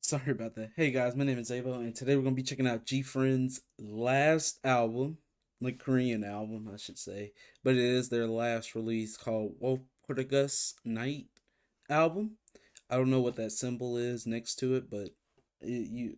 Sorry about that. Hey guys, my name is Zaybo, and today we're gonna be checking out GFRIEND's last album, like Korean album, I should say, but it is their last release called Walpurgis Night album. I don't know what that symbol is next to it, but you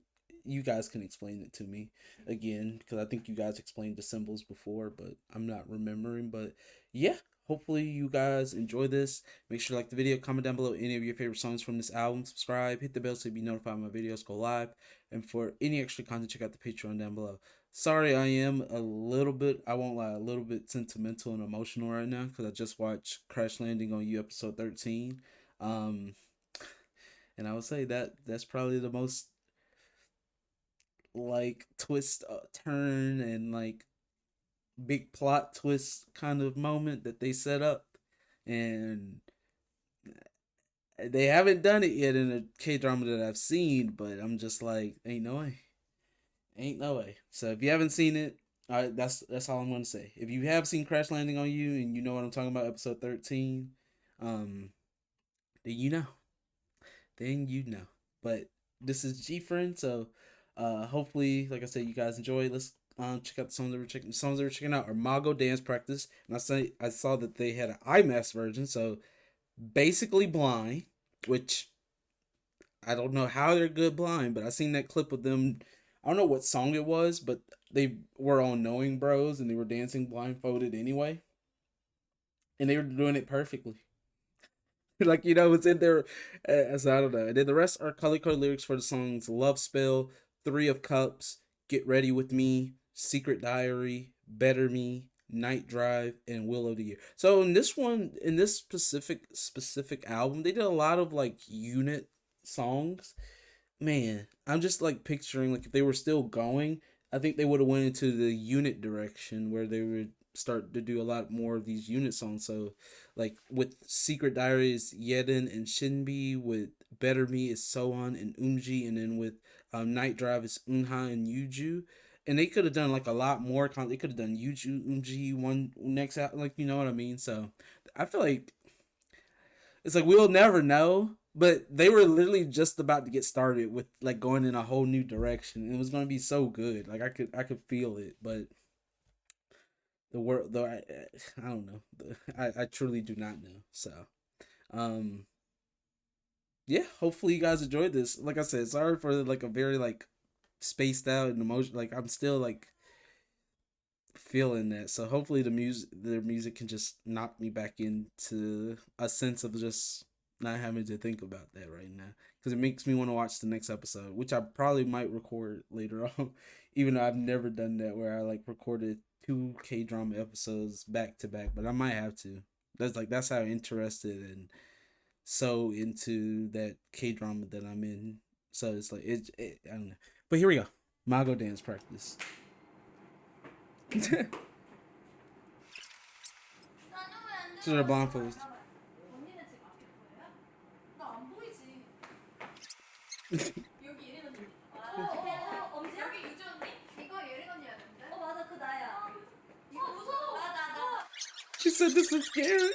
guys can explain it to me again because I think you guys explained the symbols before, but I'm not remembering. But yeah, hopefully you guys enjoy this. Make sure to like the video, comment down below any of your favorite songs from this album, subscribe, hit the bell so you be notified when my videos go live, and for any extra content, check out the Patreon down below. Sorry, I am a little bit, I won't lie, a little bit sentimental and emotional right now because I just watched Crash Landing on You episode 13. Um, and I would say that that's probably the most like twist, turn, and like big plot twist kind of moment that they set up, and they haven't done it yet in a K drama that I've seen. But I'm just like, ain't no way, ain't no way. So if you haven't seen it, that's all I'm gonna say. If you have seen Crash Landing on You and you know what I'm talking about, episode 13, um, then you know, But this is G Friend, so hopefully, like I said, you guys enjoy. Let's check out the songs that we're checking. The songs that we're checking out are Mago Dance Practice, and I saw that they had an IMAX version, so basically blind, which I don't know how they're good blind, but I seen that clip of them. I don't know what song it was, but they were on Knowing Bros and they were dancing blindfolded anyway, and they were doing it perfectly. Like, it's in there. So I don't know. And then the rest are color code lyrics for the songs Love Spell, Three of Cups, Get Ready With Me, Secret Diary, Better Me, Night Drive, and Will of the Year. So in this specific album, they did a lot of like unit songs. Man, I'm just like picturing, like, if they were still going, I think they would have went into the unit direction where they would start to do a lot more of these unit songs. So like with Secret Diaries, Yedin and Shinbi, with Better Me is Sohan and Umji, and then with Night Drive is Unha and Yuju. And they could have done like a lot more. They could have done Yuju, Umji one next out, like, you know what I mean. So I feel like it's like we'll never know, but they were literally just about to get started with like going in a whole new direction. It was going to be so good. Like I could feel it, but the world though, I don't know. I truly do not know. So, um yeah, hopefully you guys enjoyed this. Like I said, sorry for like a very like spaced out and emotion. Like, I'm still like feeling that. So hopefully their music can just knock me back into a sense of just not having to think about that right now, because it makes me want to watch the next episode, which I probably might record later on, even though I've never done that where I like recorded two K drama episodes back to back, but I might have to. That's how interested and so into that K drama that I'm in. So it's like I don't know. But here we go. Mago Dance Practice. Should have blindfolds. She said this is scary.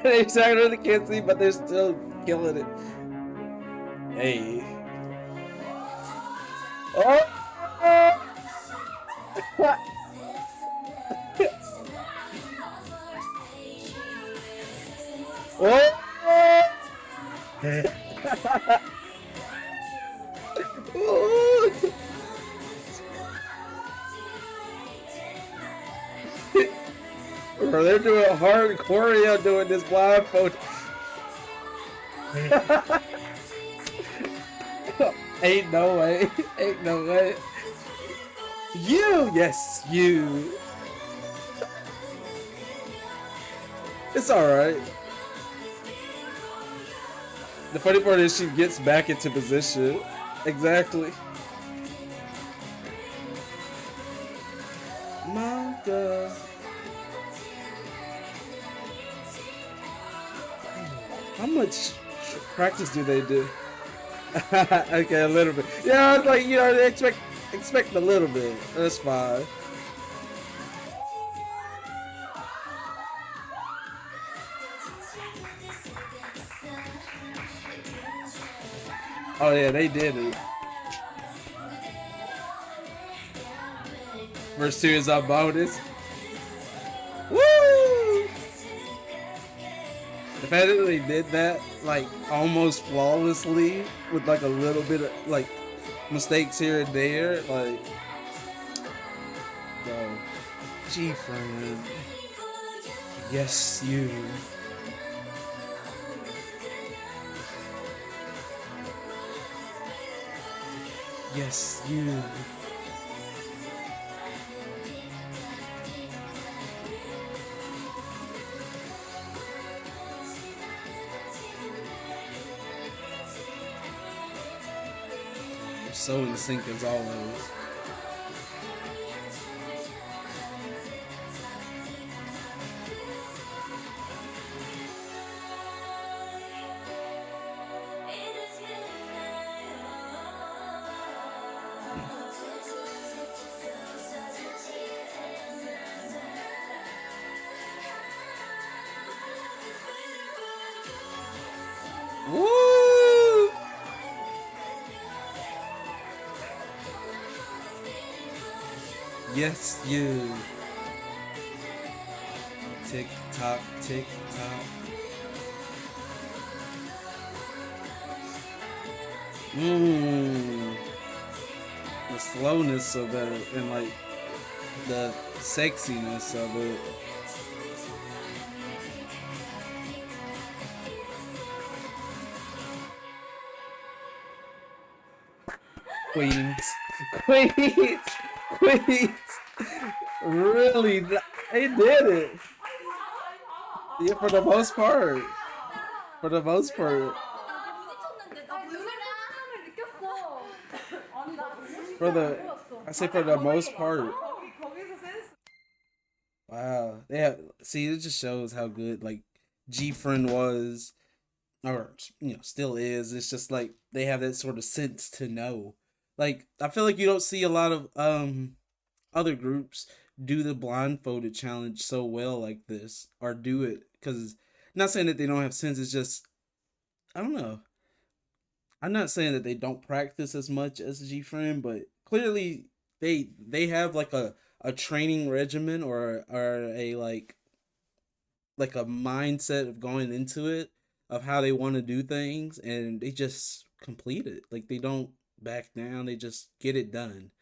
They really can't see, but they're still killing it. Hey. Oh! Oh! Oh! Bro, they're doing hard choreo doing this blindfold. Ain't no way. Ain't no way. You! Yes, you. It's alright. The funny part is she gets back into position. Exactly. Manga. How much practice do they do? Okay, a little bit. Yeah, it's like they expect a little bit. That's fine. Oh yeah, they did it. Verse 2 is our bonus. Woo! The fact that they did that like almost flawlessly with like a little bit of like mistakes here and there, like bro, G friend, yes you, yes you. You're so in sync as always. Woo! Yes, you. Tick tock, tick tock. Mmm. The slowness of it and like the sexiness of it. Queens. Queens. Queens. Really? They did it. Yeah, for the most part. For the most part. For the, I say for the most part. Wow. Yeah. See, it just shows how good like G Friend was, or still is. It's just like they have that sort of sense to know. Like I feel like you don't see a lot of other groups do the blindfolded challenge so well like this, or do it because not saying that they don't have sense. It's just I don't know. I'm not saying that they don't practice as much as G Friend, but clearly they have like a training regimen or a like a mindset of going into it of how they want to do things, and they just complete it. Like they don't back down, they just get it done.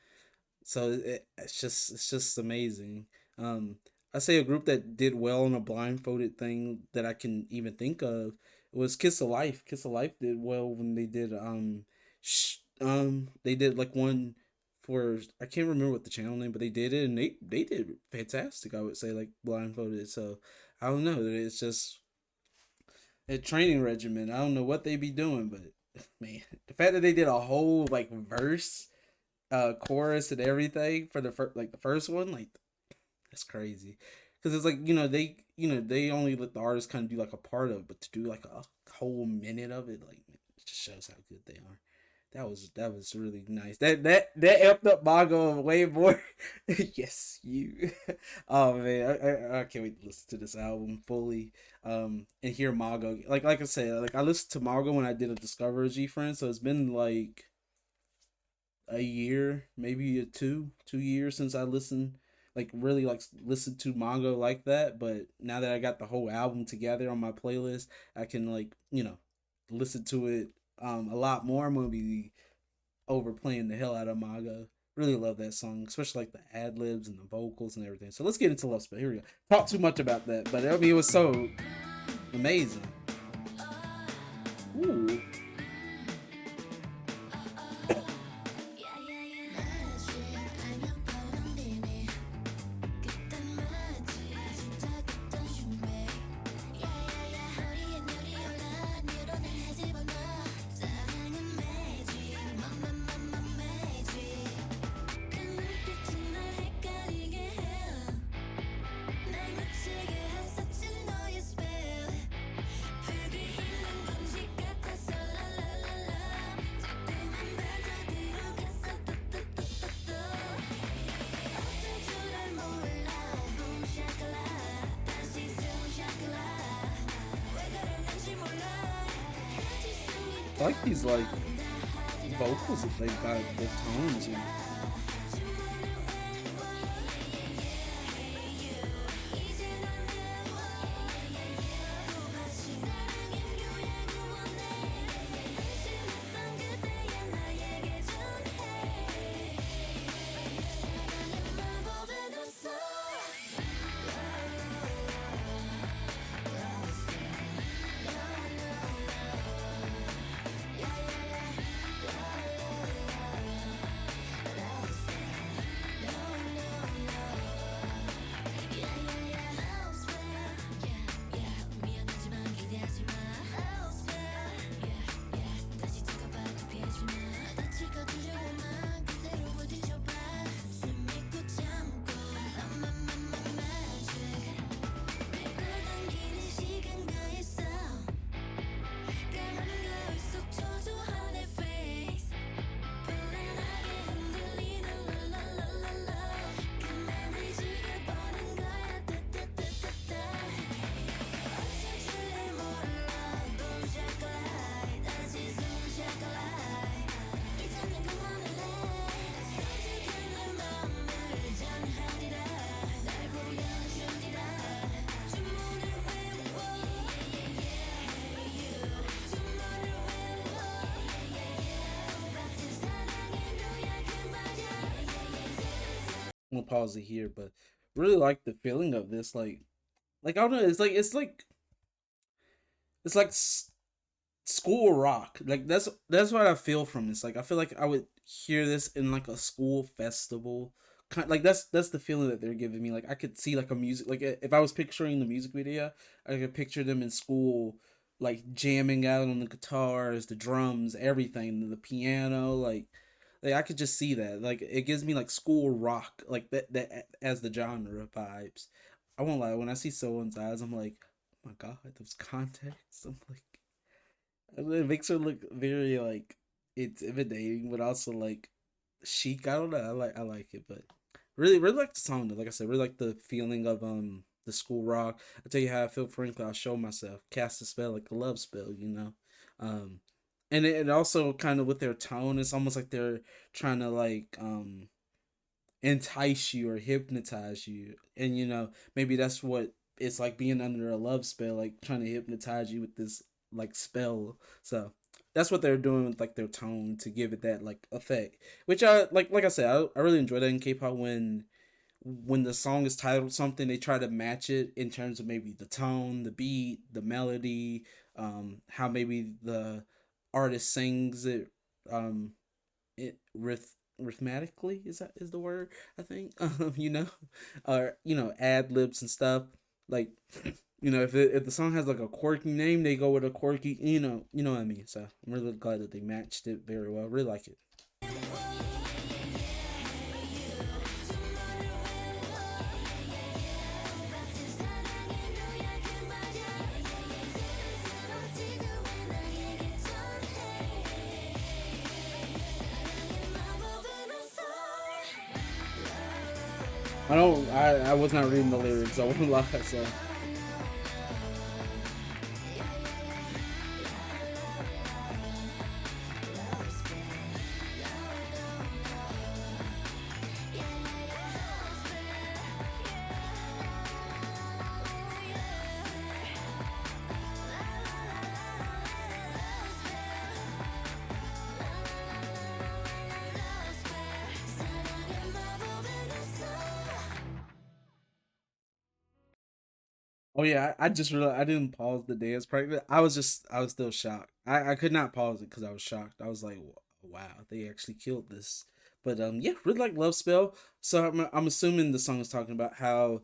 So it's just amazing. um I say a group that did well on a blindfolded thing that I can even think of was Kiss of Life. Kiss of Life did well when they did they did like one for, I can't remember what the channel name, but they did it and they did fantastic, I would say, like blindfolded. So I don't know, it's just a training regimen. I don't know what they be doing, but man, the fact that they did a whole like verse, chorus and everything for the first one, like that's crazy. Because it's like they only let the artist kind of do like a part of it, but to do like a whole minute of it, like it just shows how good they are. That was really nice. That amped up Mago way more. Yes, you. Oh man, I can't wait to listen to this album fully. And hear Mago. Like I said, like I listened to Mago when I did a Discover G Friend, so it's been like a year, maybe 2 years since I listened, like really like listened to Mongo like that. But now that I got the whole album together on my playlist, I can like listen to it a lot more. I'm gonna be overplaying the hell out of Mongo. Really love that song, especially like the ad libs and the vocals and everything. So let's get into Love Spell. Here we go. Talk too much about that, but I mean it was so amazing. Ooh. I like these like vocals that they got, the tones and I'm gonna pause it here, but really like the feeling of this. Like I don't know, it's like school rock. Like that's what I feel from this. Like I feel like I would hear this in like a school festival. Like that's the feeling that they're giving me. Like I could see like a music like if I was picturing the music video, I could picture them in school like jamming out on the guitars, the drums, everything, the piano, like I could just see that. Like it gives me like school rock, like that as the genre vibes. I won't lie, when I see someone's eyes, I'm like, oh my god, those contacts. I'm like, it makes her look very like intimidating, but also like chic. I don't know. I like it, but really like the song though. Like I said, really like the feeling of the school rock. I tell you how I feel. Frankly, I'll show myself. Cast a spell like a love spell. Um, and it also kind of with their tone, it's almost like they're trying to like entice you or hypnotize you, and maybe that's what it's like being under a love spell, like trying to hypnotize you with this like spell. So that's what they're doing with like their tone to give it that like effect, which I like I said, I really enjoy that in K-pop when the song is titled something, they try to match it in terms of maybe the tone, the beat, the melody, how maybe the artist sings it, um it rhythmatically, is the word, I think. Or ad libs and stuff, like if the song has like a quirky name, they go with a quirky, what I mean. So I'm really glad that they matched it very well. Really like it. I don't. I was not reading the lyrics. I won't lie. So oh yeah, I just realized I didn't pause the dance practice. I was still shocked. I could not pause it because I was shocked. I was like, wow, they actually killed this. But yeah, really like Love Spell. So I'm assuming the song is talking about how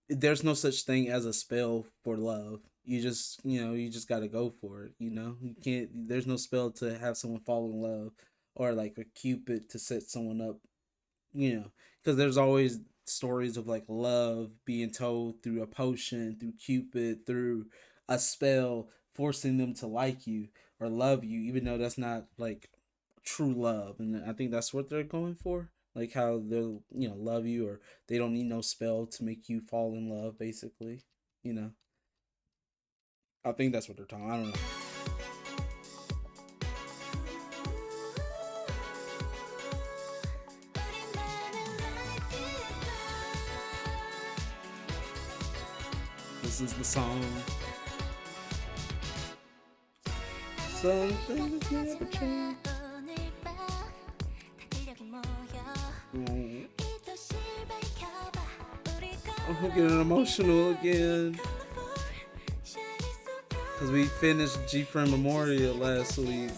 there's no such thing as a spell for love. You just got to go for it. You can't. There's no spell to have someone fall in love, or like a cupid to set someone up. Because there's always stories of like love being told through a potion, through Cupid, through a spell, forcing them to like you or love you, even though that's not like true love. And I think that's what they're going for. Like how they'll, love you, or they don't need no spell to make you fall in love, basically. You know, I think that's what they're talking. I don't know. This is the song. Some things never change. I'm getting emotional again. Because we finished GFRIEND Memorial last week.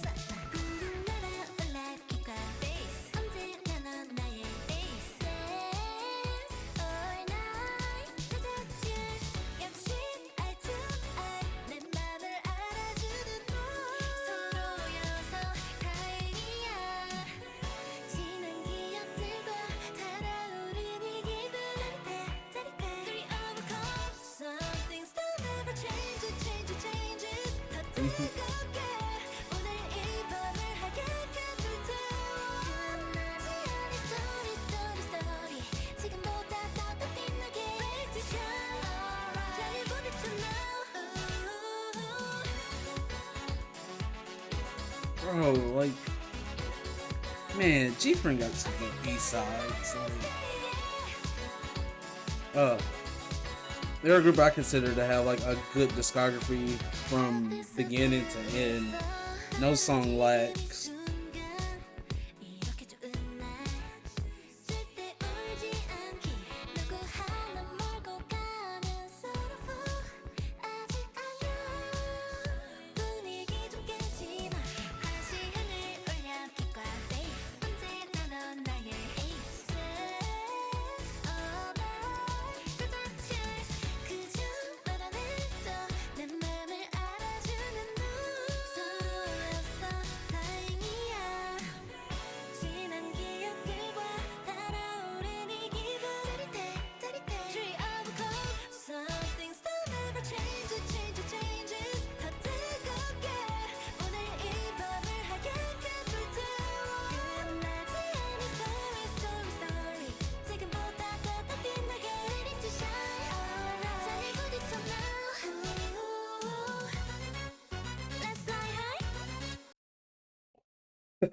Bro, like, man, GFRIEND got some good B-sides. Like, they're a group I consider to have like a good discography from beginning to end. No song lacks.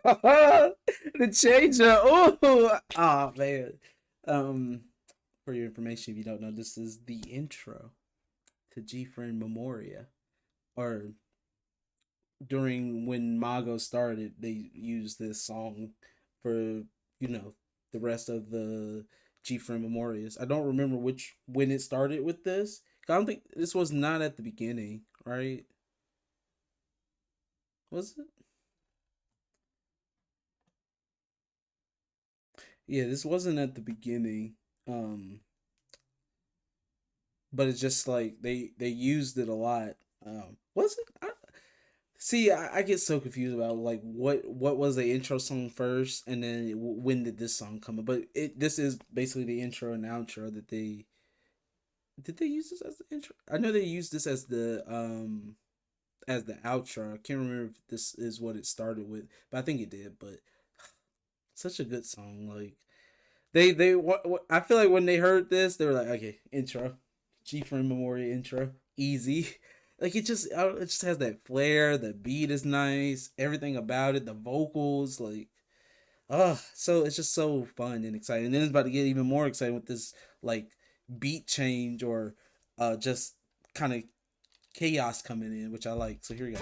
The changer. Oh man. For your information, if you don't know, this is the intro to GFRIEND Memoria. Or during when Mago started, they used this song for, the rest of the GFRIEND Memorias. I don't remember when it started with this. I don't think this was not at the beginning, right? Was it? Yeah, this wasn't at the beginning. Um, but it's just like they used it a lot. Was it? See, I get so confused about like what was the intro song first, and then when did this song come up? But this is basically the intro and outro that they did. They use this as the intro. I know they used this as the outro. I can't remember if this is what it started with, but I think it did. But such a good song. Like I feel like when they heard this, they were like, okay, intro, GFRIEND Memorial intro, easy. Like it just has that flair. The beat is nice. Everything about it, the vocals, like, so it's just so fun and exciting. And then it's about to get even more exciting with this like beat change or just kind of chaos coming in, which I like. So here we go.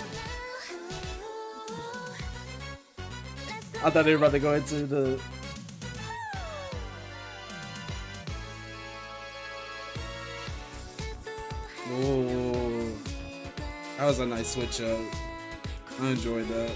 I thought they were about to go into the. Oh, that was a nice switch up. I enjoyed that.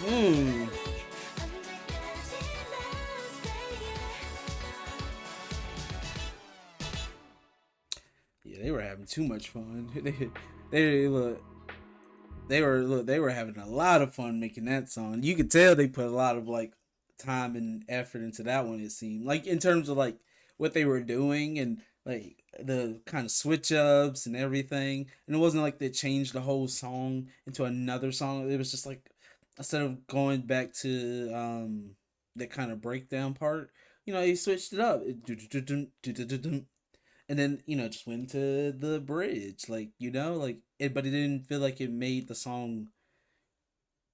Hmm. Yeah, they were having too much fun. They look. They were having a lot of fun making that song. You could tell they put a lot of like time and effort into that one. It seemed like in terms of like what they were doing and like the kind of switch ups and everything. And it wasn't like they changed the whole song into another song. It was just like instead of going back to that kind of breakdown part, he switched it up. And then just went to the bridge, like like it, but it didn't feel like it made the song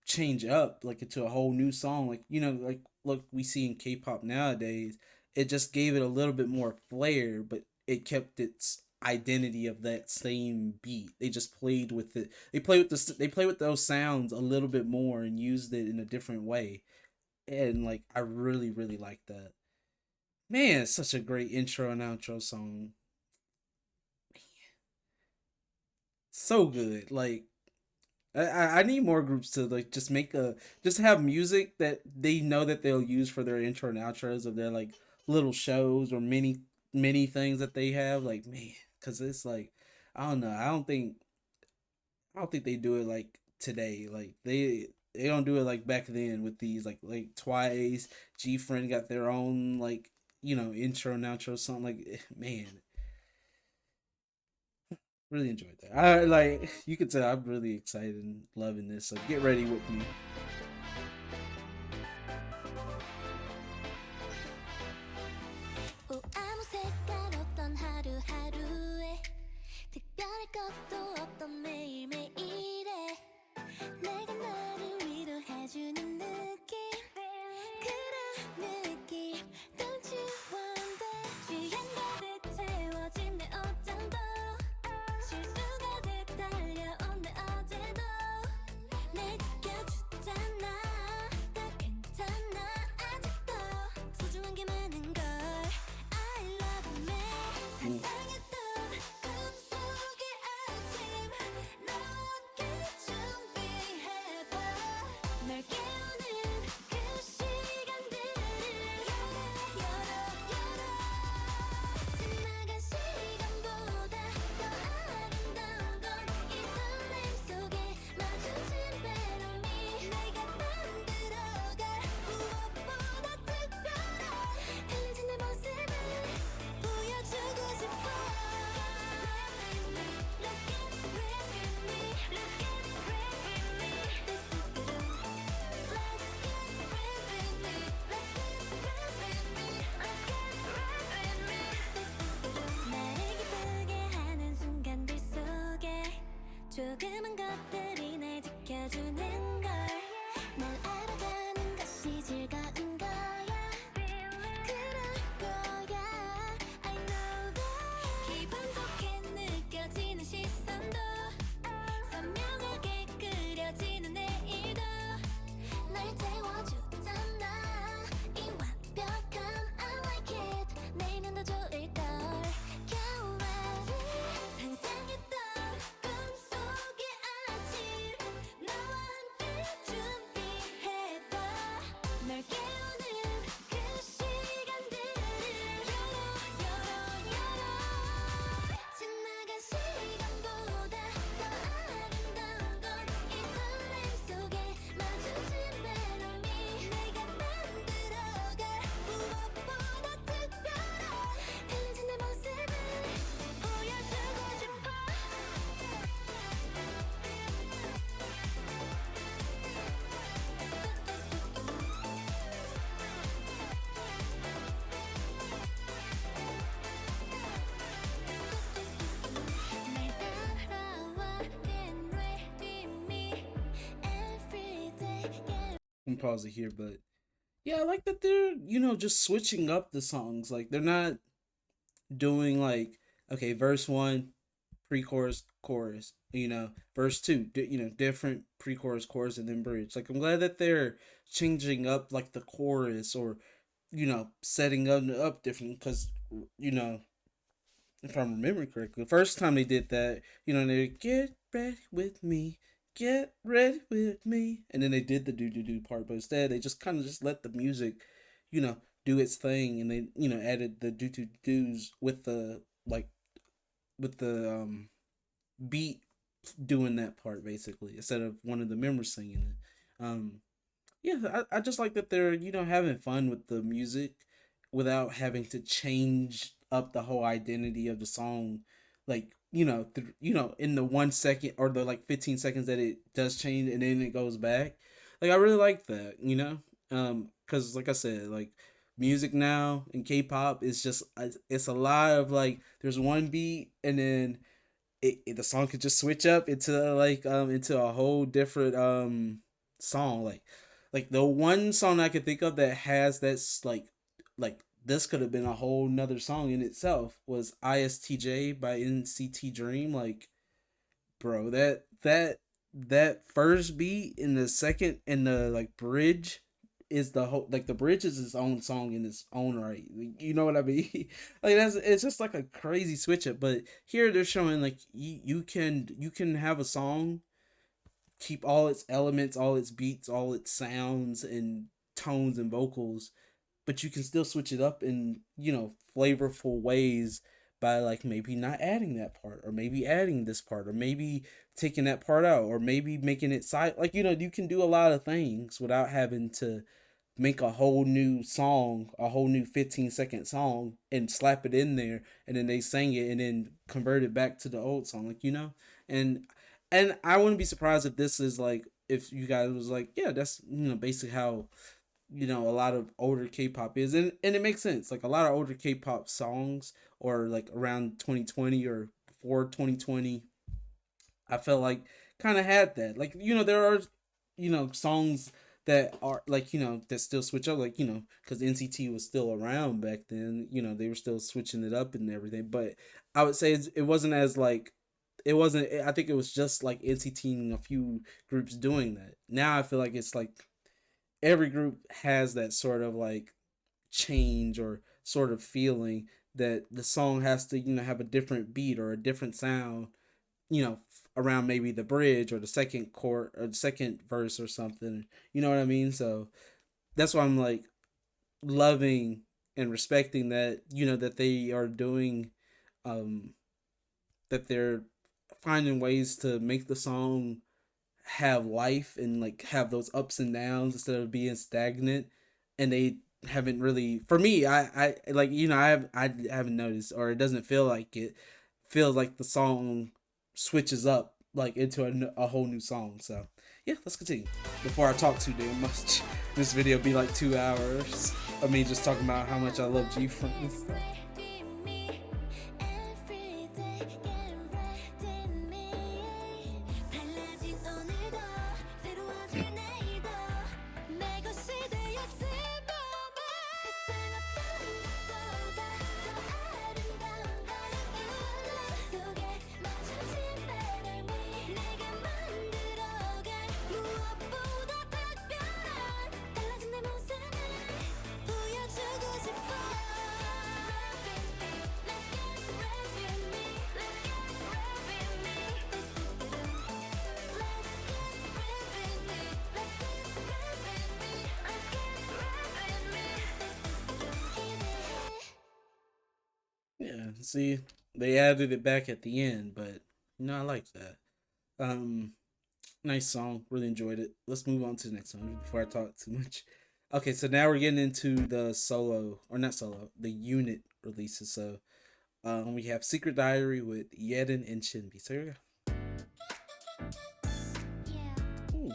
change up like into a whole new song, like like look we see in K-pop nowadays. It just gave it a little bit more flair, but it kept its identity of that same beat. They just played with it. They play with those sounds a little bit more and used it in a different way. And like I really really like that. Man, it's such a great intro and outro song. So good. Like I need more groups to like just have music that they know that they'll use for their intro and outros of their like little shows or mini things that they have. Like man, because it's like I don't know. I don't think they do it like today. Like they don't do it like back then with these like Twice, GFRIEND got their own like intro and outro something like man, really enjoyed that. I like you could tell I'm really excited and loving this. So get ready with me. 5아무색깔 하루하루에 특별할 것도 없던 매일매일에 내가 너를 위로해주는 느낌 그런 느낌 Don't you wonder 취한 가득 채워진 내 옷장도 실수가 돼 달려온 내 어제도 날 지켜주잖아 다 괜찮아 아직도 소중한 게 많은 걸 I love me 상상했던 꿈속의 아침 너와 함께 준비해봐 널 깨우는 그 시간들을 열어 열어 열어 지나간 시간보다 더 아름다운 건 이 설렘 속에 마주친 배로니 내가 만들어갈 무엇보다 특별한 달라진 내 모습을 보여주고 싶어 Let's get real with me Let's get real with me Let's get real with me Let's get real with me Let's get real with me 나를 기쁘게 하는 순간들 속에 조그만 것들이 날 지켜주는 걸 날 알아가는 것이 즐거운 거야 그런 거야 I know that 기분 좋게 느껴지는 시선도 선명하게 그려지는 내일도 날 채워주잖아 이 완벽함 I like it 내일은 더 좋을걸 겨울에 상상했던 꿈속의 아침 너와 함께 준비해봐 널 깨우는 그 시간들을 열어 열어 열어 지나간 시간보다 더 아름다운 건 이 설렘 속에 마주친 배로니 내가 만들어갈 무엇보다 특별한 달라진 내 모습을 보여주고 싶어 날 따라와 get ready me every day get I'm gonna pause it here, but yeah, I like that they're just switching up the songs. Like they're not doing like okay, verse one, pre-chorus, chorus. Verse two, different pre-chorus, chorus, and then bridge. Like I'm glad that they're changing up like the chorus or setting up different because you know if I'm remembering correctly, the first time they did that, they get ready with me, get ready with me, and then they did the do do do part, but instead they just kind of just let the music, you know, do its thing, and they added the do do do's with the like with the beat doing that part basically instead of one of the members singing it. Yeah, I just like that they're, having fun with the music without having to change up the whole identity of the song. Like, in the 1 second or the like 15 seconds that it does change and then it goes back. Like, I really like that, because like I said, like music now in K-pop is just, it's a lot of like, there's one beat and then the song could just switch up into like into a whole different song. Like the one song I could think of that has that's like this could have been a whole nother song in itself was ISTJ by NCT Dream. Like, bro, that first beat in the second and the like bridge is the whole, like the bridge is its own song in its own right. You know what I mean? Like, that's, it's just like a crazy switch up. But here they're showing like you can have a song, keep all its elements, all its beats, all its sounds and tones and vocals, but you can still switch it up in, flavorful ways by like maybe not adding that part or maybe adding this part or maybe taking that part out or maybe making it side, like, you can do a lot of things without having to make a whole new song, a whole new 15-second song and slap it in there and then they sang it and then convert it back to the old song, like, and I wouldn't be surprised if this is like, if you guys was like, yeah, that's, basically how, a lot of older K-pop is, and it makes sense. Like a lot of older K-pop songs, or like around 2020 or before 2020, I felt like kind of had that. Like, there are, songs that are like, that still switch up, like, because NCT was still around back then. They were still switching it up and everything. But I would say it wasn't as like, it wasn't. I think it was just like NCT and a few groups doing that. Now I feel like it's like every group has that sort of like change or sort of feeling that the song has to, have a different beat or a different sound, around maybe the bridge or the second chord or the second verse or something. You know what I mean? So that's why I'm like loving and respecting that, that they are doing, um, that they're finding ways to make the song have life and like have those ups and downs instead of being stagnant. And they haven't really, for me, I like, I haven't noticed, or it doesn't feel like it feels like the song switches up like into a whole new song. So yeah, let's continue before I talk too damn much. This video be like 2 hours of me just talking about how much I love GFRIEND and stuff. Yeah, see, they added it back at the end, but I like that. Um, Nice song, really enjoyed it. Let's move on to the next one before I talk too much. Okay, so now we're getting into the solo, or not solo, the unit releases. So, we have Secret Diary with Yedin and Shinbi. So here we go. Ooh.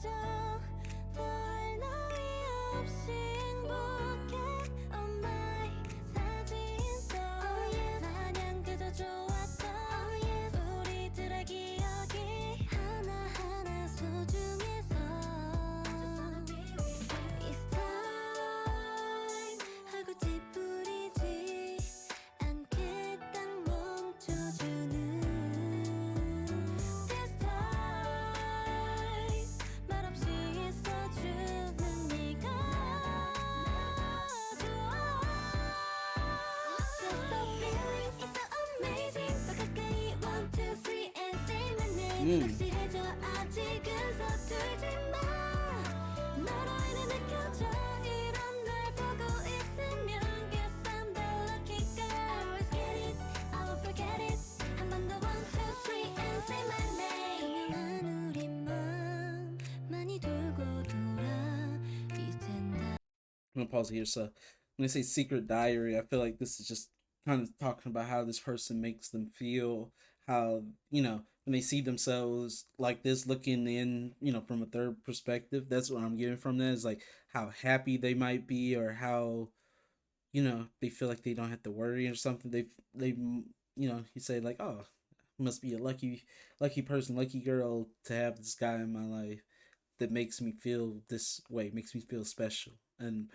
덜 나위 없이 행복해 Oh my 사진 속 마냥 그저 좋았던 우리들의 기억이 하나하나 소중해서 It's time 하고 찌푸리지 않게 딱 멈춰주는 This time 말없이 있어주는 네가 좋아 Just the feeling is so amazing 더 가까이 1, 2, 3 and say my name 확실해져 아직은 서툴지 마 너로 인해 느껴져 이런 날 보고 있으면 Guess I'm the lucky girl I always get it I won't forget it 한 번 더 1, 2, 3 and say my name 투명한 우리 맘 많이 돌고 돌아 이젠 다 I'm gonna pause here. So when they say secret diary, I feel like this is just kind of talking about how this person makes them feel, how, when they see themselves like this, looking in, from a third perspective. That's what I'm getting from that, is like how happy they might be, or how, they feel like they don't have to worry or something. You say like, oh, must be a lucky person, lucky girl to have this guy in my life that makes me feel this way, makes me feel special. And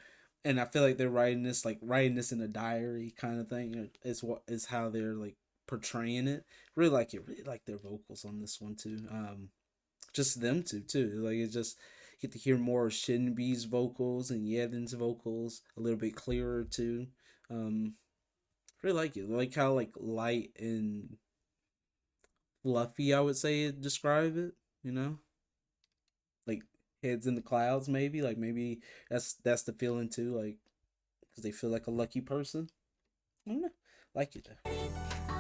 I feel like they're writing this in a diary kind of thing. Is what is how they're like portraying it. Really like their vocals on this one too. Just them two too. Like, it just get to hear more of Shinbi's vocals and Yevin's vocals a little bit clearer too. Really like it. Like how like light and fluffy, I would say, describe it. Like heads in the clouds, maybe. Like, maybe that's the feeling too. Like, because they feel like a lucky person. I don't know. Like it. I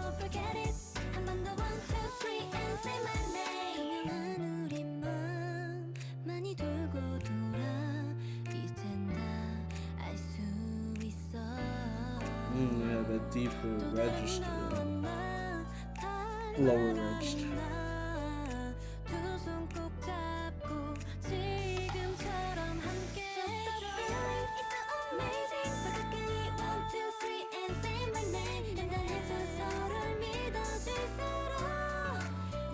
won't forget it 한 번 더 1, 2, 3 and say my name 투명한 우리 맘 많이 돌고 돌아 이젠 다 알 수 있어 Yeah, that deeper 또 다른 register, 너와 나 lower 달라진 register. 나 두 손 꼭 잡고 지금처럼 함께 Just the feeling is so amazing 더 가까이 1, 2, 3 and say my name 단단해져 서로를 믿어질수록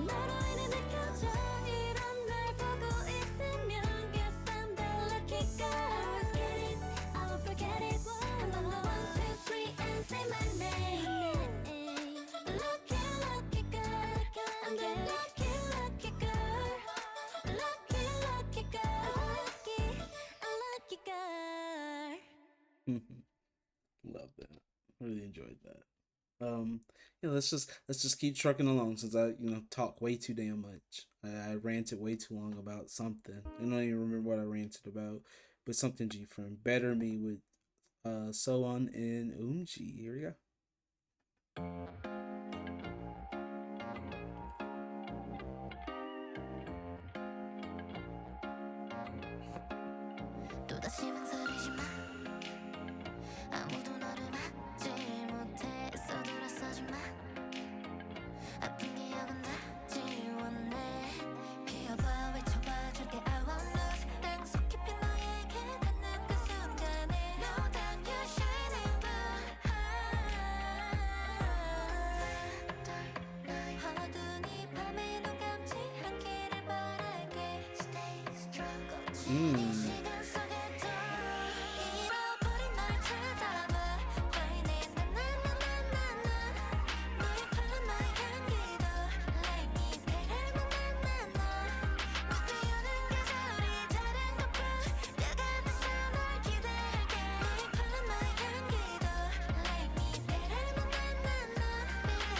너로 인해 느껴져 이런 날 보고 있으면 Guess I'm the lucky girl I always get it I won't forget it 한 번 더 1, 2, 3 and say my name Lucky lucky girl I'm the lucky lucky girl Lucky lucky girl Lucky a lucky girl Love that. Really enjoyed that. Yeah, let's just keep trucking along, since I talk way too damn much. I ranted way too long about something. I don't even remember what I ranted about, but something G-Friend. Better Me with Soan and Umji. Here we go. 또다시 망설이지 마 아무도 너를 막지 못해 서둘러서지 마 아픈 기억은 다 지워내 피어봐 외쳐봐 절대 I won't lose 땅속 깊이 너에게 닿는 그 순간에 No doubt you're shining bright 어두운 이 밤에 눈 감지 않기를 바랄게 Stay strong 거친 이 시간 속에도 잃어버린 널 찾아봐 Finding 나나나나나나 너의 펄른 너의 향기도 Like me better 나나나나 못 피우는 계절이 다른 것뿐 뼈 같아서 널 기대할게 너의 펄른 너의 향기도 Like me better 나나나나 better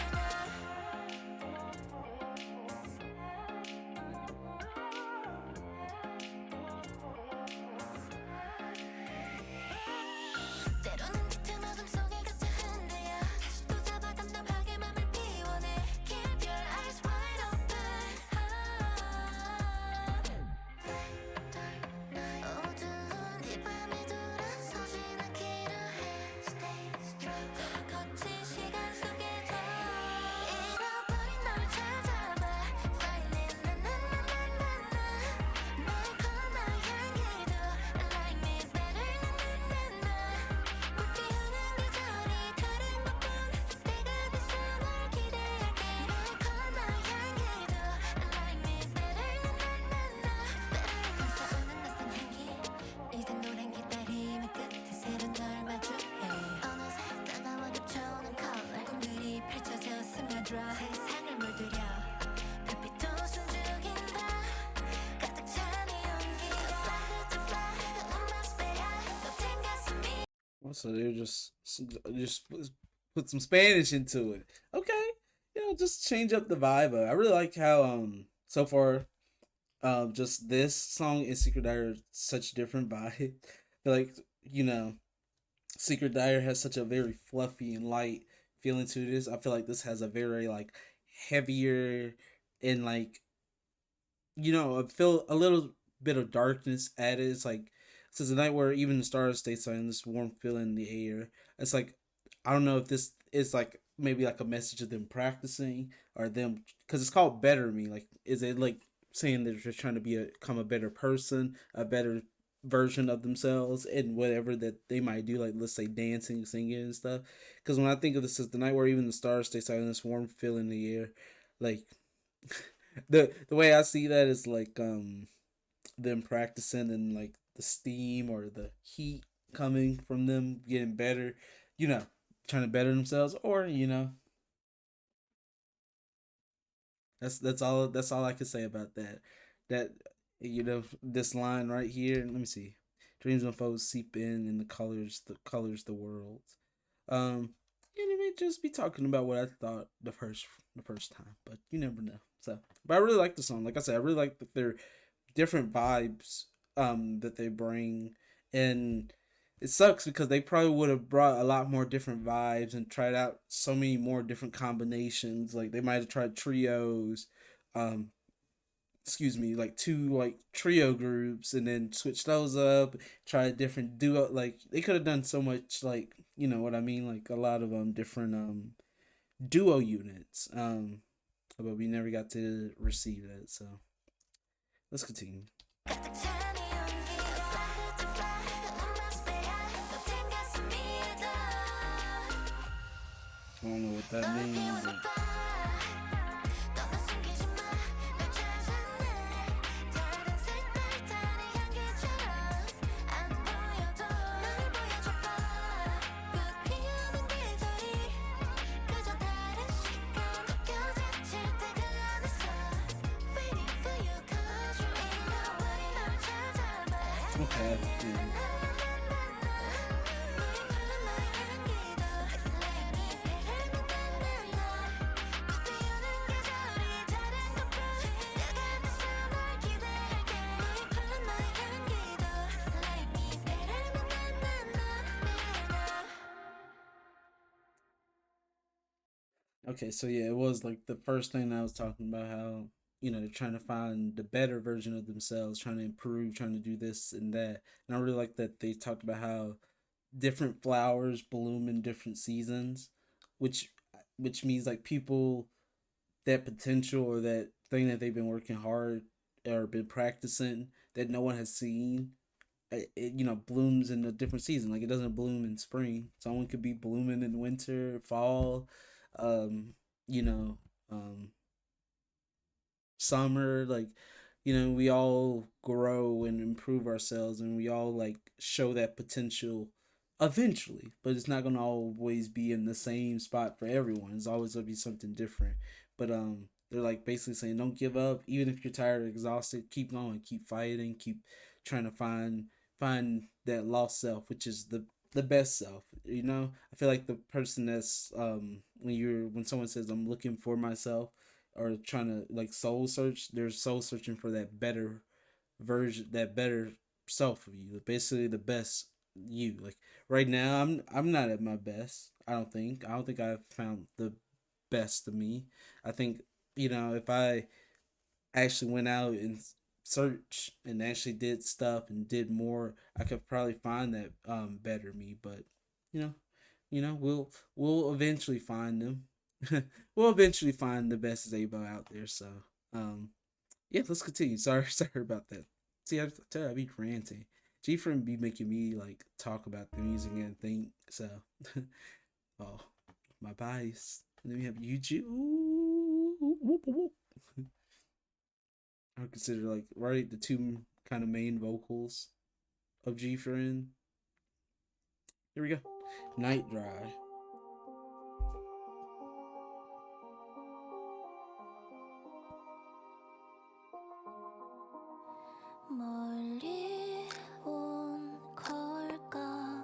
So they're just put some Spanish into it. Okay, just change up the vibe. I really like how so far just this song and Secret Diary are such different vibe. I feel like you know Secret Diary has such a very fluffy and light feeling to this. I feel like this has a very like heavier and like I feel a little bit of darkness added. It's like since the night where even the stars stay silent, this warm feeling in the air. It's like I don't know if this is like maybe like a message of them practicing or them because it's called Better Me. Like, is it like saying they're just trying to become a better person, a better version of themselves, and whatever that they might do, like let's say dancing, singing, and stuff. Because when I think of this as the night where even the stars stay silent, this warm feeling in the air, like the way I see that is like them practicing and like the steam or the heat coming from them getting better, you know, trying to better themselves, or that's all I can say about that. That this line right here. Let me see. Dreams and foes seep in the colors the world. Um, and it may just be talking about what I thought the first time, but you never know. So, but I really like the song. Like I said, I really like that they're different vibes that they bring, and it sucks because they probably would have brought a lot more different vibes and tried out so many more different combinations. Like they might have tried trios, um excuse me, like two like trio groups and then switch those up, try a different duo. Like they could have done so much, like you know what I mean, like a lot of different duo units. But we never got to receive that, so let's continue. I don't know what that means, but okay, yeah. Okay, so yeah, it was like the first thing I was talking about how they're trying to find the better version of themselves, trying to improve, trying to do this and that. And I really like that they talked about how different flowers bloom in different seasons, which which means like people that potential or that thing that they've been working hard or been practicing that no one has seen. It blooms in a different season. Like it doesn't bloom in spring. Someone could be blooming in winter, fall, um, you know, um, summer. Like we all grow and improve ourselves, and we all like show that potential eventually. But it's not gonna always be in the same spot for everyone. It's always gonna be something different. But they're like basically saying, don't give up, even if you're tired or exhausted. Keep going, keep fighting, keep trying to find that lost self, which is the best self. I feel like the person that's when someone says I'm looking for myself or trying to like soul search, they're soul searching for that better version, that better self of you, basically the best you. Like right now, I'm not at my best. I don't think I've found the best of me. I think if I actually went out and searched and actually did stuff and did more, I could probably find that better me. But you know, we'll eventually find them. We'll eventually find the best Zaybo out there. So um, yeah, let's continue. Sorry, sorry about that. See, I tell you, I be ranting. GFRIEND be making me like talk about the music and think. So, oh, my bias. And then we have YouTube. Ooh, I would consider like right the two kind of main vocals of GFRIEND. Here we go. Night Dry. 멀리 온 걸까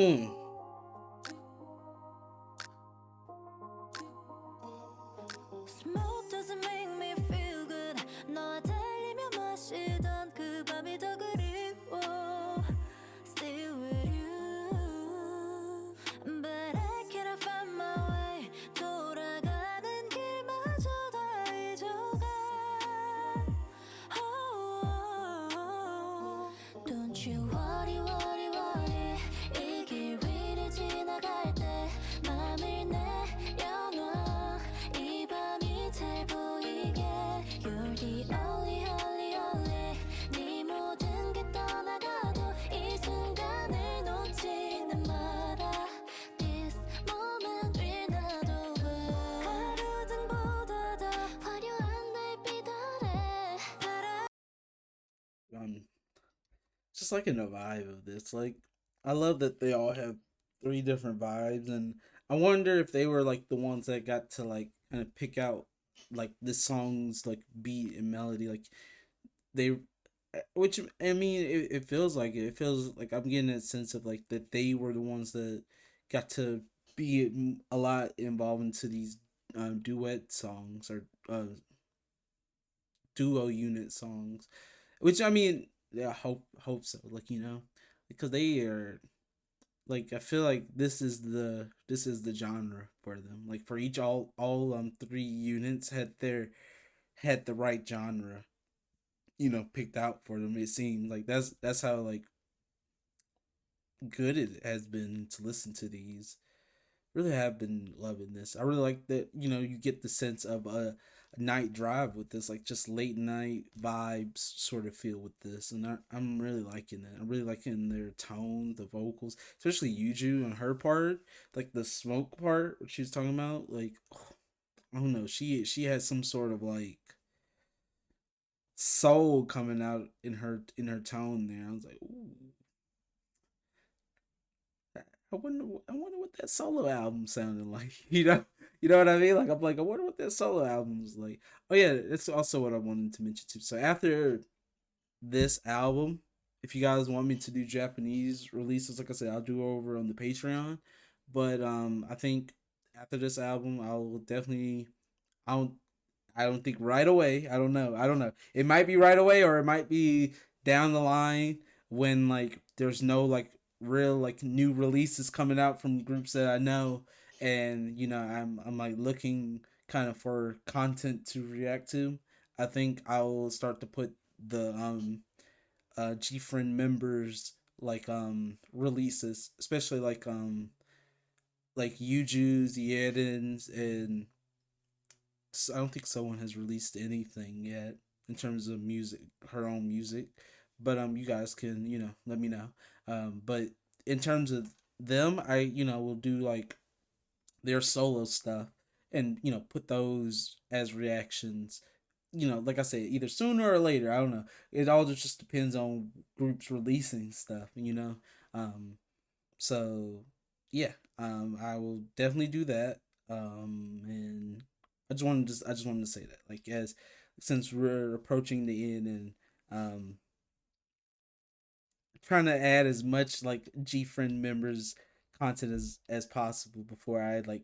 Mm. Smoke doesn't make me feel good. 너와 달리며 마시던 그 밤이 더 그리워. Still with you, but I cannot find my way. 돌아가는 길마저 다 잊어가. Oh, don't you worry, worry, worry. 이 길 위를 지나갈 때 맘을 내려놔. 이 밤이 잘 보이게. You're the only, only, only. 네 모든 게 떠나가도 이 순간을 놓지는 마라. This moment will not over. 가로등보다 더 화려한 달빛 아래 바람. Just liking the vibe of this. Like, I love that they all have three different vibes, and I wonder if they were like the ones that got to like kind of pick out like this song's like beat and melody. Like they, which I mean, it feels like it. It feels like I'm getting a sense of like that they were the ones that got to be a lot involved into these duet songs or duo unit songs, which I mean, yeah, hope so. Like because they are like I feel like this is the genre for them. Like for each all three units had the right genre, picked out for them. It seemed like that's how like good it has been to listen to these. Really have been loving this. I really like that, you get the sense of a night drive with this, like just late night vibes sort of feel with this. And I'm really liking it. I'm really liking their tone, the vocals, especially Yuju and her part, like the smoke part, what she's talking about. Like, I don't know. She has some sort of like soul coming out in her tone there. I was like, ooh, I wonder what that solo album sounded like. You know what I mean? Like I'm like, I wonder what that solo album was like. Oh yeah, that's also what I wanted to mention too. So after this album, if you guys want me to do Japanese releases, like I said, I'll do over on the Patreon. But I think after this album, I will definitely. I don't. I don't think right away. I don't know. I don't know. It might be right away, or it might be down the line when like there's no like real like new releases coming out from groups that I know, and I'm like looking kind of for content to react to. I think I will start to put the GFriend members like releases, especially like Yuju's, Yeden's, and I don't think someone has released anything yet in terms of music, her own music. But you guys can let me know. But in terms of them, I will do like their solo stuff and put those as reactions. Like I said, either sooner or later. I don't know. It all just depends on groups releasing stuff. Um, so yeah, I will definitely do that. And I just wanted to say that, like, as since we're approaching the end and trying to add as much like GFriend members content as possible before I like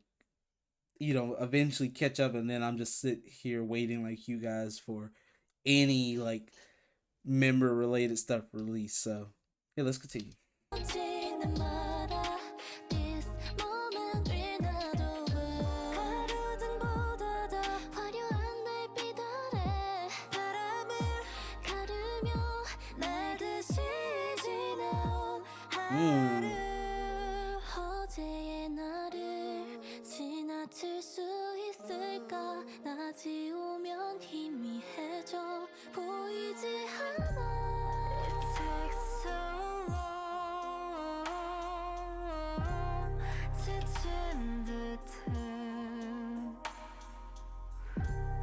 eventually catch up, and then I'm just sit here waiting like you guys for any like member related stuff released. So yeah, let's continue. 놓지는 마라. This moment will not over. 가로등보다 더 화려한 달빛 아래 바람을 가르며 날듯이 지나온 하루. 어제의 나를 지나칠 수 있을까? 낮이 오면 희미해져 보이지 않아. It takes so long. 지친 듯해.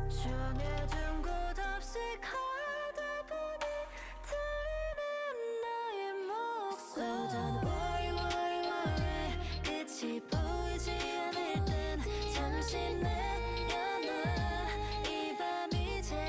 정해진 곳 없이 가다 보니 들리는 나의 목소리. So don't worry, worry, worry. 끝이 보이지 않을 땐 잠시 내려놔. 이 밤이 제일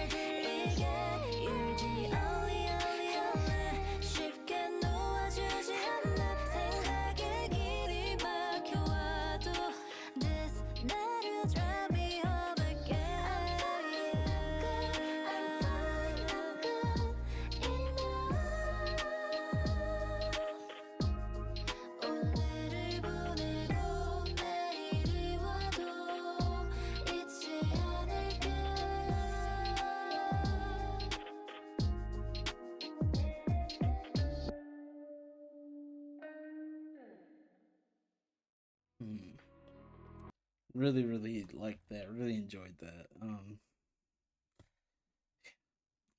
Hmm. Really, really liked that. Really enjoyed that.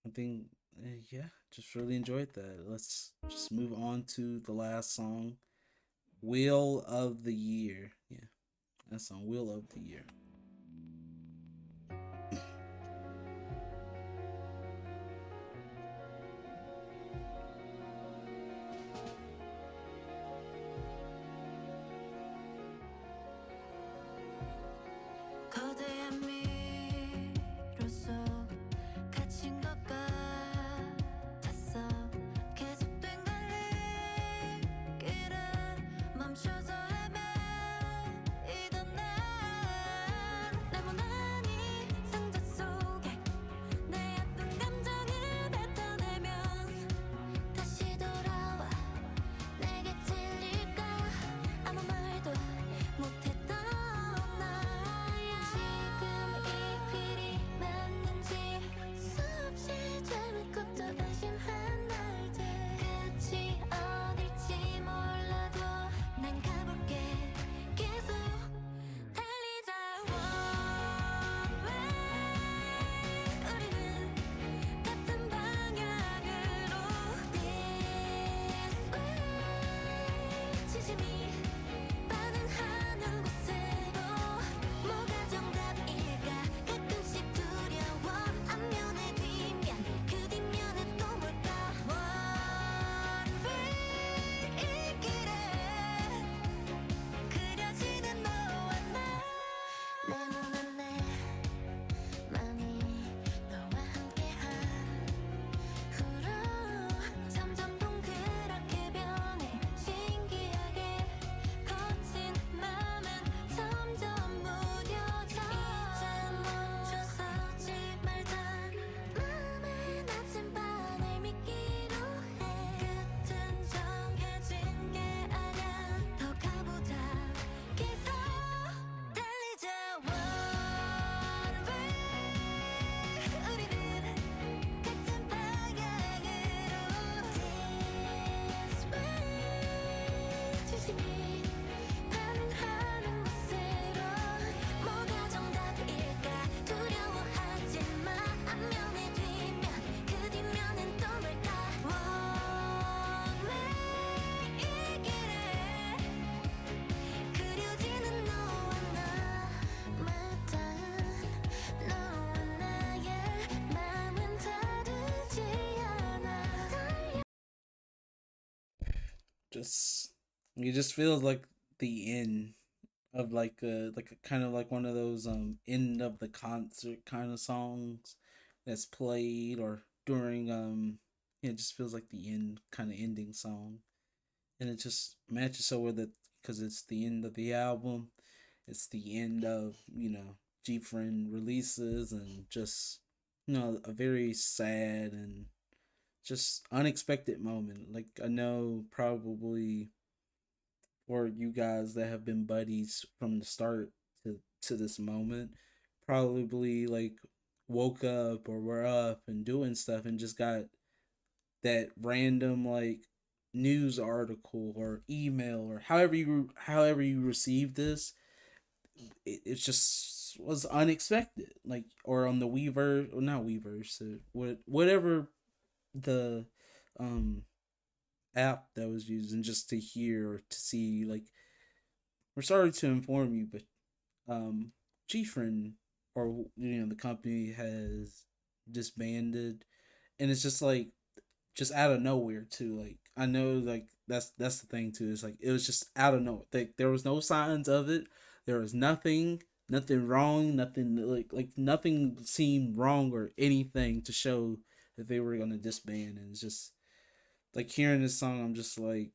I think, yeah, just really enjoyed that. Let's just move on to the last song, "Wheel of the Year." Yeah, that's on "Wheel of the Year." 거대한 미로써 갇힌 것 같았어. 계속된 갈림길에 멈춰서 헤매이던 날 네모난 이 상자 속에 내 아픈 감정을 뱉어내면 다시 돌아와 내게 찔릴까 아무 말도 못했던 나야. 지금 이 필이 맞는지 수없이 짧은 컵도 의심한 날들. 끝이 어딜지 몰라도 난 가볼게. 계속 달리자. One way. 우리는 같은 방향으로. This way. 진심이 반응하는 곳으로. 뭐가 정답일까 가끔씩 두려워. 앞면에 뒷면 그 뒷면엔 또 뭘까. One way. 이 길에 그려지는 너와 나. 네모난 내 맘이 너와 함께한 후로 점점 동그랗게 변해. 신기하게 거친 맘은 점점 무뎌져. 이제 멈춰서지 말자. 마음의 나침반을 미기로 해. 끝은 정해진 게 아냐. 더 가보자. 계속 달리자. One way. 우리는 같은 방향으로. This way. 진심이 반응하는 곳으로. 뭐가 정답일까 두려워하지 마. 앞면에 뒷면 그 뒷면엔 또 뭘까. One way. 이 길에 그려지는 너와 나. 맞닿은 너와 나의 마음은 다르지 않아. 달려. Just it just feels like the end of like a kind of like one of those end of the concert kind of songs that's played or during yeah, it just feels like the end kind of ending song, and it just matches so with it because it's the end of the album, it's the end of G Friend releases, and just a very sad and just unexpected moment. Like I know probably for you guys that have been buddies from the start to this moment, probably like woke up or were up and doing stuff and just got that random like news article or email or however you received this. It just was unexpected, like, or on the Weverse, or not Weverse, so whatever the um app that was used, and just to hear or to see, like, we're sorry to inform you, but GFriend, or the company has disbanded, and it's just like just out of nowhere too. Like I know, like that's the thing too. It's like it was just out of nowhere. Like there was no signs of it. There was nothing wrong. Nothing like nothing seemed wrong or anything to show that they were gonna disband. And it's just like hearing this song, I'm just like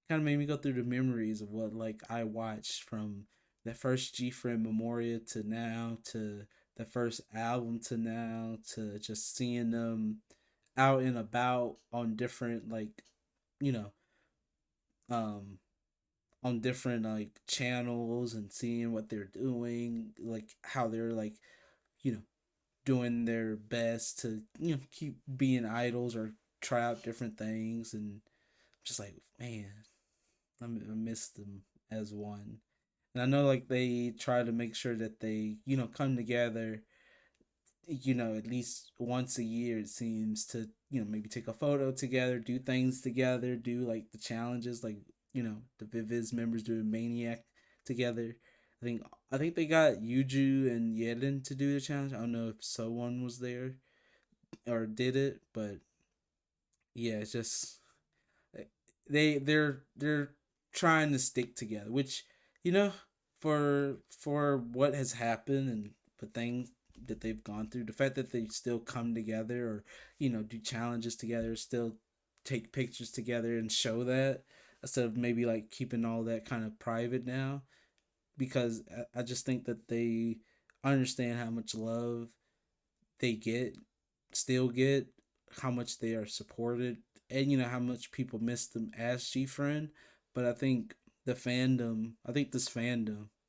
kind of made me go through the memories of what like I watched from the first G Friend Memorial to now, to the first album to now, to just seeing them out and about on different like you know um on different like channels, and seeing what they're doing, like how they're like you know doing their best to keep being idols or try out different things. And just like, man, I miss them. as one. And I know like they try to make sure that they, come together, at least once a year it seems to, maybe take a photo together, do things together, do like the challenges like, the Viviz members doing Maniac together. I think I think they got Yuju and Yedin to do the challenge. I don't know if someone was there or did it, but yeah, it's just they're trying to stick together, which you know for what has happened and the things that they've gone through, the fact that they still come together or do challenges together, still take pictures together and show that instead of maybe like keeping all that kind of private now, because I just think that they understand how much love they still get, how much they are supported, and how much people miss them as G Friend. But I think this fandom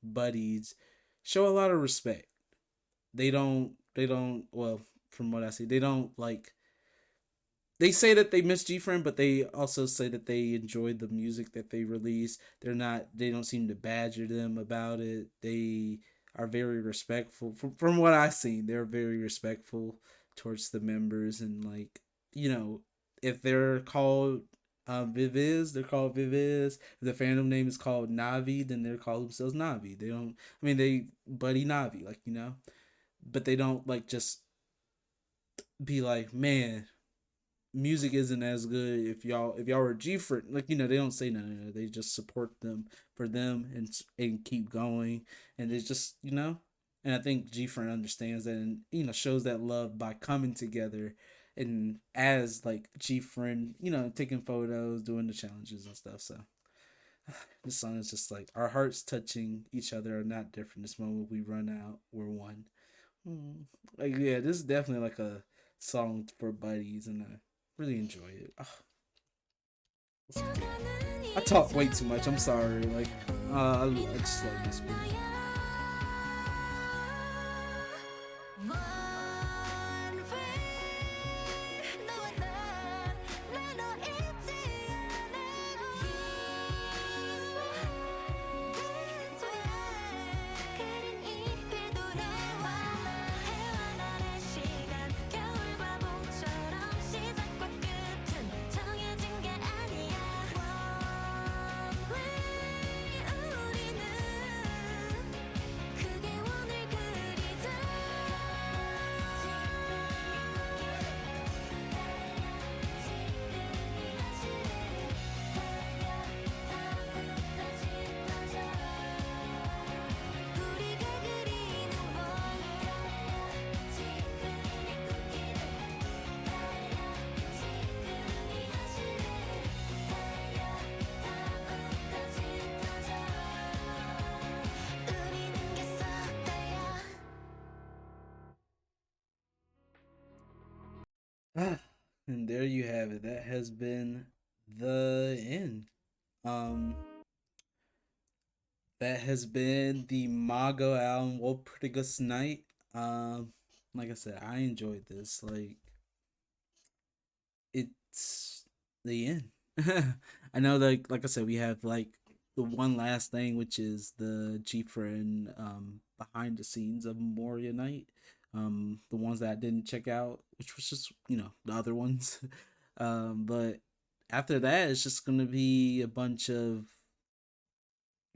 buddies show a lot of respect. Well, from what I see, they don't like they say that they miss G Friend, but they also say that they enjoyed the music that they released. They don't seem to badger them about it. They are very respectful. From what I've seen, they're very respectful towards the members, and like, if they're called Viviz, they're called Viviz. If the fandom name is called Navi, then they're called themselves Navi. They don't I mean they buddy Navi, like, but they don't like just be like, man, music isn't as good if y'all were G Friend. Like, they don't say no. They just support them for them and keep going. And it's just, and I think G Friend understands that, and shows that love by coming together and as like G Friend, taking photos, doing the challenges and stuff. So this song is just like our hearts touching each other are not different. This moment we run out, we're one. Hmm. Like, yeah, this is definitely like a song for buddies, and I really enjoy it. Oh, listen to it. I talk way too much. I'm sorry. Like, I just love this group. And there you have it. That has been the end. Um, that has been the Mago album Walpurgis Night. Like I said, I enjoyed this. Like, it's the end. I know, like I said, we have like the one last thing, which is the G Friend behind the scenes of Moria Night. The ones that I didn't check out, which was just the other ones. But after that, it's just gonna be a bunch of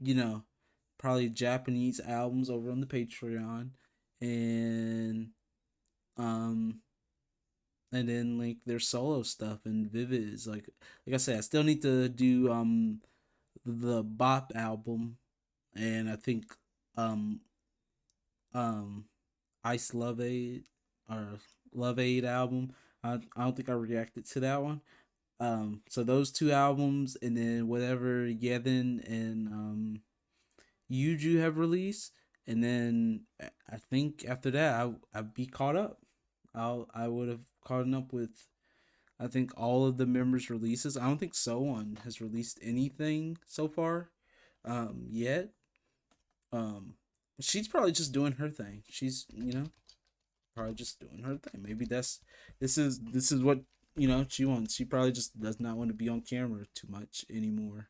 you know probably Japanese albums over on the Patreon, and um and then like their solo stuff and Vivids. Like I said, I still need to do the Bop album, and I think um um Ice Love Aid or Love Aid album. I don't think I reacted to that one. So those two albums, and then whatever Yevon and Yuju have released, and then I think after that I'd be caught up. I would have caught up with, I think, all of the members' releases. I don't think Someone has released anything so far, yet. Um, she's probably just doing her thing. She's probably just doing her thing. Maybe this is what she wants. She probably just does not want to be on camera too much anymore.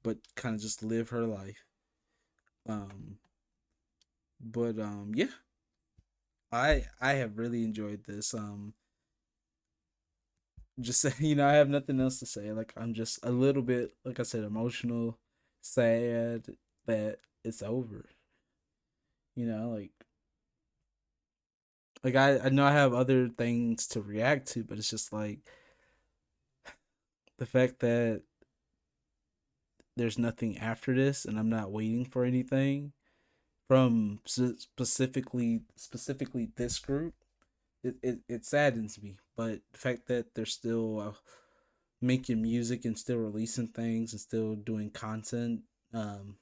but kind of just live her life. Um, but yeah, I have really enjoyed this. Just I have nothing else to say. Like I'm just a little bit, like I said, emotional, sad that it's over. Like I know I have other things to react to, but it's just like the fact that there's nothing after this, and I'm not waiting for anything from specifically this group. It saddens me, but the fact that they're still making music and still releasing things and still doing content, um,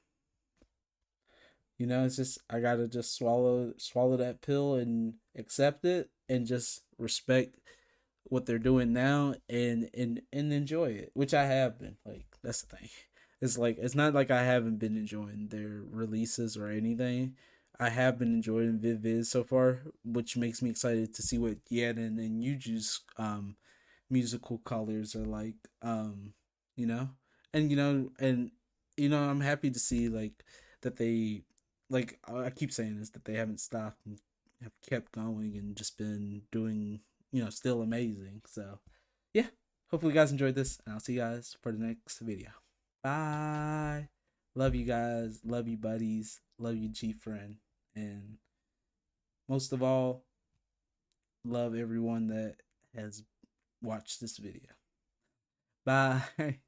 it's just I gotta just swallow that pill and accept it and just respect what they're doing now and enjoy it, which I have been. Like that's the thing. It's like it's not like I haven't been enjoying their releases or anything. I have been enjoying Vivid so far, which makes me excited to see what Yen and Yuju's musical colors are like. You know, and I'm happy to see like that they like I keep saying this that they haven't stopped and have kept going and just been doing still amazing. So yeah, hopefully you guys enjoyed this, and I'll see you guys for the next video. Bye. Love you guys. Love you buddies. Love you G friend. And most of all, love everyone that has watched this video. Bye.